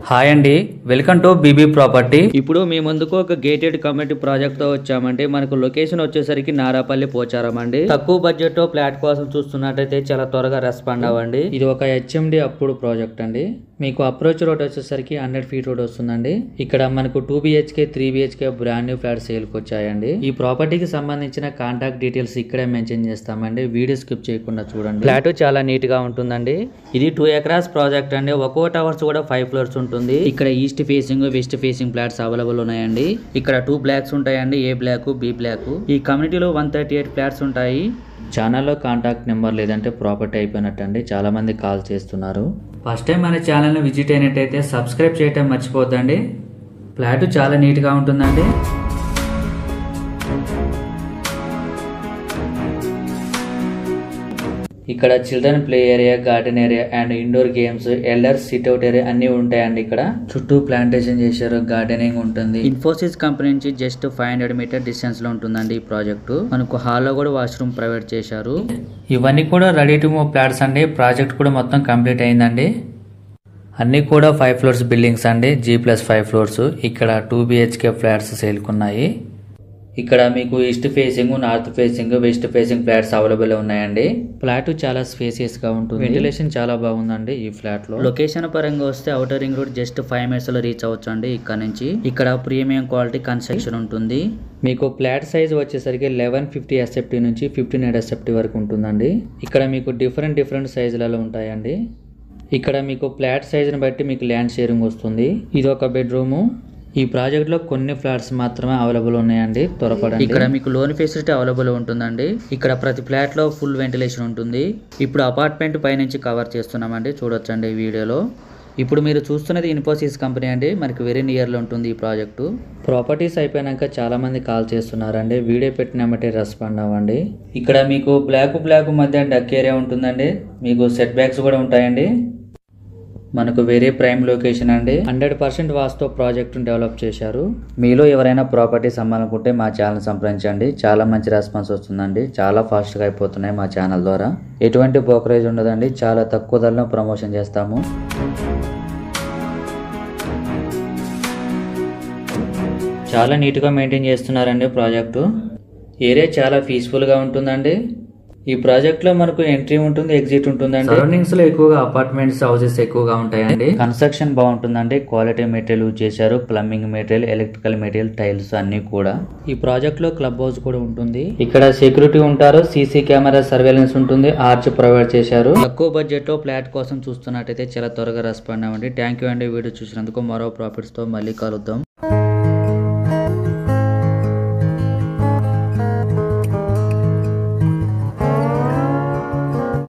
Hi అండి, welcome to BB property. ఇప్పుడు మీ ముందుకు ఒక గేటెడ్ కమ్యూనిటీ ప్రాజెక్ట్ తో వచ్చామండి. మనకు లొకేషన్ వచ్చేసరికి నారాపల్లి పోచారం అండి. తక్కువ బడ్జెట్ తో ఫ్లాట్ కోసం చూస్తున్నట్టయితే చాలా త్వరగా రెస్పాండ్ అవ్వండి. ఇది ఒక హెచ్ఎండి అప్పుడు ప్రాజెక్ట్ అండి. మీకు అప్రోచ్ రోడ్ వచ్చేసరికి 100 ఫీట్ రోడ్ వస్తుందండి. ఇక్కడ మనకు 2 BHK 3 BHK brand new flat sale కి వచ్చాయండి. ఈ ప్రాపర్టీకి సంబంధించిన కాంటాక్ట్ డీటెయిల్స్ ఇక్కడే మెన్షన్ చేస్తామండి. వీడియో స్కిప్ చేయకుండా చూడండి. ఫ్లాట్ చాలా నీట్ గా ఉంటుందండి. ఇది 2 acres ప్రాజెక్ట్ అండి. ఒక్కో టవర్స్ కూడా 5 ఫ్లోర్స్ ఉంటుంది. ఇక్కడ east facing west facing flats available ఉన్నాయండి. ఇక్కడ 2 బ్లాక్స్ ఉంటాయండి, ఏ బ్లాక్ బి బ్లాక్. ఈ కమ్యూనిటీలో 138 ఫ్లాట్స్ ఉంటాయి. ఛానల్లో కాంటాక్ట్ నెంబర్ లేదంటే ప్రాపర్టీ అయిపోయినట్టండి. చాలా మంది కాల్ చేస్తున్నారు. ఫస్ట్ టైం మన ఛానల్ని విజిట్ అయినట్టయితే సబ్స్క్రైబ్ చేయటం మర్చిపోద్దండి. ఫ్లాట్ చాలా నీట్గా ఉంటుందండి. ఇక్కడ children play area, garden area and indoor games, elders sit out area అన్ని ఉంటాయండి. ఇక్కడ చుట్టూ ప్లాంటేషన్ చేశారు, గార్డెనింగ్ ఉంటుంది. ఇన్ఫోసిస్ కంపెనీ నుంచి జస్ట్ 500 మీటర్ డిస్టెన్స్ లో ఉంటుందండి ఈ ప్రాజెక్టు. మనకు హాల్లో కూడా వాష్రూమ్ ప్రొవైడ్ చేశారు. ఇవన్నీ కూడా రెడీ టు మూవ్ ఫ్లాట్స్ అండి. ప్రాజెక్ట్ కూడా మొత్తం కంప్లీట్ అయిందండి. అన్ని కూడా 5 ఫ్లోర్స్ బిల్డింగ్స్ అండి, G+5 ఫ్లోర్స్. ఇక్కడ 2 BHK ఫ్లాట్స్ సేల్కున్నాయి. ఇక్కడ మీకు east facing, north facing, west facing flats available ఉన్నాయండి. ఫ్లాట్ చాలా స్పేసియస్ గా ఉంటుంది. వెంటిలేషన్ చాలా బాగుందండి ఈ ఫ్లాట్ లో. లొకేషన్ పరంగా వస్తే outer ring road just 5 minutes లో రీచ్ అవ్వచ్చు అండి. ఇక్కడ నుంచి ఇక్కడ ప్రీమియం క్వాలిటీ కన్స్ట్రక్షన్ ఉంటుంది. మీకు ఫ్లాట్ సైజ్ వచ్చేసరికి 1150 SFT నుంచి 1500 SFT వరకు ఉంటుందండి. ఇక్కడ మీకు డిఫరెంట్ సైజులలో ఉంటాయండి. ఇక్కడ మీకు ఫ్లాట్ సైజుని బట్టి మీకు ల్యాండ్ షేరింగ్ వస్తుంది. ఇది ఒక బెడ్రూము. ఈ ప్రాజెక్ట్ లో కొన్ని ఫ్లాట్స్ మాత్రమే అవైలబుల్ ఉన్నాయండి, త్వరపడండి. ఇక్కడ మీకు లోన్ ఫెసిలిటీ అవైలబుల్ ఉంటుందండి. ఇక్కడ ప్రతి ఫ్లాట్ లో ఫుల్ వెంటిలేషన్ ఉంటుంది. ఇప్పుడు అపార్ట్మెంట్ పై నుంచి కవర్ చేస్తున్నామండి, చూడొచ్చండి ఈ వీడియోలో. ఇప్పుడు మీరు చూస్తున్నది ఇన్ఫోసిస్ కంపెనీ అండి. మనకి వెరీ నియర్ లో ఉంటుంది ఈ ప్రాజెక్టు. ప్రాపర్టీస్ అయిపోయాక చాలా మంది కాల్ చేస్తున్నారండి. వీడియో పెట్టినామంటే రెస్పాండ్ అవ్వండి. ఇక్కడ మీకు బ్లాక్ మధ్య డక్ ఏరియా ఉంటుందండి. మీకు సెట్ బ్యాక్స్ కూడా ఉంటాయండి. మనకు వెరీ ప్రైమ్ లొకేషన్ అండి. 100% వాస్తు ప్రాజెక్ట్ డెవలప్ చేశారు. మీలో ఎవరైనా ప్రాపర్టీస్ అమ్మాలనుకుంటే మా ఛానల్ సంప్రదించండి. చాలా మంచి రెస్పాన్స్ వస్తుందండి. చాలా ఫాస్ట్ గా అయిపోతున్నాయి మా ఛానల్ ద్వారా. ఎటువంటి బ్రోకరేజ్ ఉండదండి. చాలా తక్కువ ధరలో ప్రమోషన్ చేస్తాము. చాలా నీట్ గా మెయింటైన్ చేస్తున్నారండి ప్రాజెక్టు. ఏరియా చాలా పీస్ఫుల్ గా ఉంటుందండి. ఈ ప్రాజెక్ట్ లో మనకు ఎంట్రీ ఉంటుంది, ఎగ్జిట్ ఉంటుందండి. సరౌండింగ్స్ లో ఎక్కువగా అపార్ట్మెంట్స్, హౌసెస్ ఎక్కువగా ఉంటాయండి. కన్స్ట్రక్షన్ బాగుంటుందండి. క్వాలిటీ మెటీరియల్ యూజ్ చేశారు. Plumbing material, electrical material, tiles అన్ని కూడా. ఈ ప్రాజెక్ట్ లో క్లబ్ హౌస్ కూడా ఉంటుంది. ఇక్కడ సెక్యూరిటీ ఉంటారు, సీసీ కెమెరా సర్వేలెన్స్ ఉంటుంది, ఆర్చ్ ప్రొవైడ్ చేశారు. తక్కువ బడ్జెట్ లో ఫ్లాట్ కోసం చూస్తున్నట్టయితే చాలా త్వరగా రెస్పాండ్ అవ్వండి. థ్యాంక్ యూ అండి వీడియో చూసినందుకు. మరో ప్రాఫిట్స్ తో మళ్ళీ కలుద్దాం.